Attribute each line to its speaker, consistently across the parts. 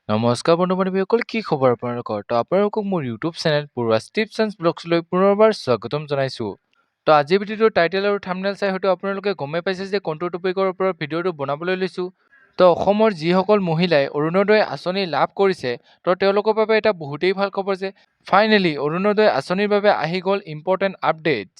Speaker 1: নমস্কাৰ বন্ধু বান্ধৱীসকল, কি খবৰ আপোনালোকৰ? তো আপোনালোকক মোৰ ইউটিউব চেনেল পূৰ্বাছ টিপছ এণ্ড ব্লগছলৈ পুনৰবাৰ স্বাগতম জনাইছোঁ। তো আজিৰ ভিডিঅ'টোৰ টাইটেল আৰু থাম্বনেইল চাই হয়তো আপোনালোকে গমেই পাইছে যে কোনটো টপিকৰ ওপৰত ভিডিঅ'টো বনাবলৈ লৈছোঁ। তো অসমৰ যিসকল মহিলাই অৰুণোদয় আঁচনি লাভ কৰিছে, তো তেওঁলোকৰ বাবে এটা বহুতেই ভাল খবৰ যে ফাইনেলি অৰুণোদয় আঁচনিৰ বাবে আহি গ'ল ইম্পৰ্টেণ্ট আপডেটছ।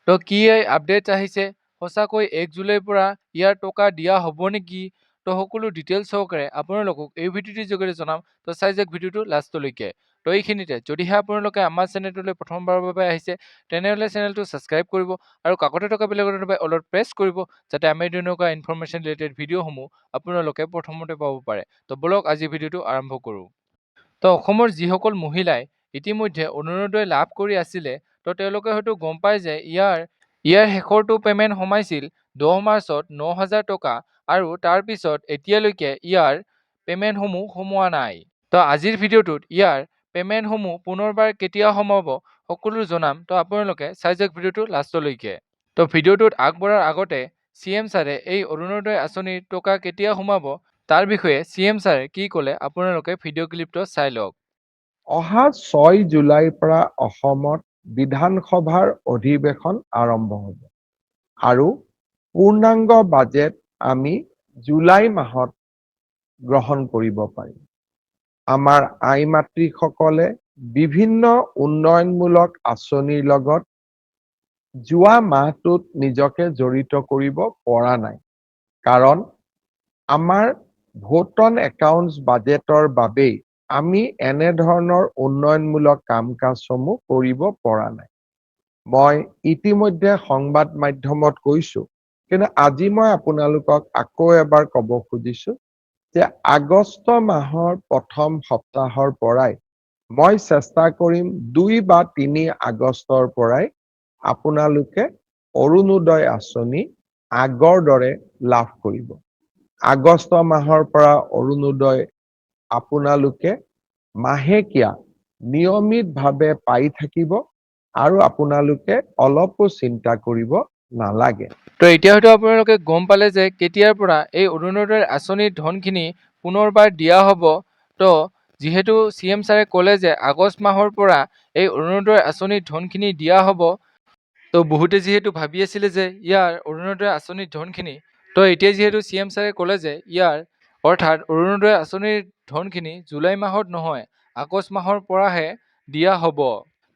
Speaker 1: তো কি এই আপডেটছ আহিছে, সঁচাকৈ 1 জুলাইৰ পৰা ইয়াৰ টকা দিয়া হ'ব নেকি? তো সকলো ডিটেইলছ সহকাৰে আপোনালোকক এই ভিডিঅ'টোৰ যোগেৰে জনাম। তো চাই যাওক ভিডিঅ'টো লাষ্টলৈকে। তো এইখিনিতে যদিহে আপোনালোকে আমাৰ চেনেলটোলৈ প্ৰথমবাৰৰ বাবে আহিছে, তেনেহ'লে চেনেলটো ছাবস্ক্ৰাইব কৰিব আৰু কাষতে থকা বেল আইকনটো দবাই অলপ প্ৰেছ কৰিব, যাতে আমি তেনেকুৱা ইনফৰমেশ্যন ৰিলেটেড ভিডিঅ'সমূহ আপোনালোকে প্ৰথমতে পাব পাৰে। তো বলক আজি ভিডিঅ'টো আৰম্ভ কৰোঁ। তো অসমৰ যিসকল মহিলাই ইতিমধ্যে অৰুণোদয় লাভ কৰি আছিলে, তো তেওঁলোকে হয়তো গম পায় যে ইয়াৰ শেষৰটো পে'মেণ্ট সোমাইছিল 10 মাৰ্চত 9,000 টকা, আৰু তাৰপিছত এতিয়ালৈকে ইয়াৰ পে'মেণ্টসমূহ সোমোৱা নাই। তো আজিৰ ভিডিঅ'টোত ইয়াৰ পে'মেণ্টসমূহ পুনৰবাৰ কেতিয়া সোমাব সকলো জনাম। তো আপোনালোকে চাই যাওক ভিডিঅ'টো লাষ্টলৈকে। তো ভিডিঅ'টোত আগবঢ়াৰ আগতে CM ছাৰে এই অৰুণোদয় আঁচনিৰ টকা কেতিয়া সোমাব তাৰ বিষয়ে CM ছাৰে কি ক'লে আপোনালোকে ভিডিঅ' ক্লিপটো চাই লওক।
Speaker 2: অহা 6 জুলাইৰ পৰা অসমত বিধানসভাৰ অধিৱেশন আৰম্ভ হ'ব আৰু পূৰ্ণাংগ বাজেট আমি জুলাই মাহত গ্ৰহণ কৰিব পাৰিম। আমাৰ আই মাতৃসকলে বিভিন্ন উন্নয়নমূলক আঁচনিৰ লগত যোৱা মাহটোত নিজকে জড়িত কৰিব পৰা নাই, কাৰণ আমাৰ ভোট অন একাউণ্টছ বাজেটৰ বাবেই আমি এনেধৰণৰ উন্নয়নমূলক কাম কাজসমূহ কৰিব পৰা নাই। মই ইতিমধ্যে সংবাদ মাধ্যমত কৈছোঁ, কিন্তু আজি মই আপোনালোকক আকৌ এবাৰ ক'ব খুজিছোঁ যে আগষ্ট মাহৰ প্ৰথম সপ্তাহৰ পৰাই মই চেষ্টা কৰিম 2 বা 3 আগষ্টৰ পৰাই আপোনালোকে অৰুণোদয় আঁচনি আগৰ দৰে লাভ কৰিব। আগষ্ট মাহৰ পৰা অৰুণোদয় আপোনালোকে মাহেকীয়া নিয়মিতভাৱে পাই থাকিব আৰু আপোনালোকে অলপো চিন্তা কৰিব নালাগে।
Speaker 1: তো এতিয়া হয়তো আপোনালোকে গম পালে যে কেতিয়াৰ পৰা এই অৰুণোদয় আঁচনিৰ ধনখিনি পুনৰবাৰ দিয়া হ'ব। তো যিহেতু CM ছাৰে ক'লে যে আগষ্ট মাহৰ পৰা এই অৰুণোদয় আঁচনিৰ ধনখিনি দিয়া হ'ব, তো বহুতে যিহেতু ভাবি আছিলে যে ইয়াৰ অৰুণোদয় আঁচনিৰ ধনখিনি, তো এতিয়া যিহেতু CM ছাৰে ক'লে যে অৰ্থাৎ অৰুণোদয় আঁচনিৰ ধনখিনি জুলাই মাহত নহয়, আগষ্ট মাহৰ পৰাহে দিয়া হ'ব।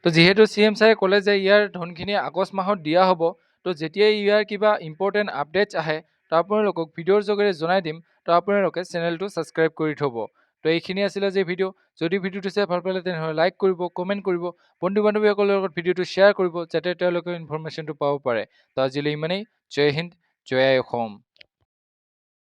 Speaker 1: তো যিহেতু CM ছাৰে ক'লে যে ইয়াৰ ধনখিনি আগষ্ট মাহত দিয়া হ'ব, তো যেতিয়াই ইয়াৰ কিবা ইম্পৰ্টেণ্ট আপডেটছ আহে, তো আপোনালোকক ভিডিঅ'ৰ যোগেৰে জনাই দিম। তো আপোনালোকে চেনেলটো ছাবস্ক্ৰাইব কৰি থ'ব। তো এইখিনি আছিলে যে ভিডিঅ'। যদি ভিডিঅ'টো চাই ভাল পালে তেনেহ'লে লাইক কৰিব, কমেণ্ট কৰিব, বন্ধু বান্ধৱীসকলৰ লগত ভিডিঅ'টো শ্বেয়াৰ কৰিব, যাতে তেওঁলোকে ইনফৰমেশ্যনটো পাব পাৰে। তো আজিলৈ ইমানেই। জয় হিন্দ, জয় আই অসম।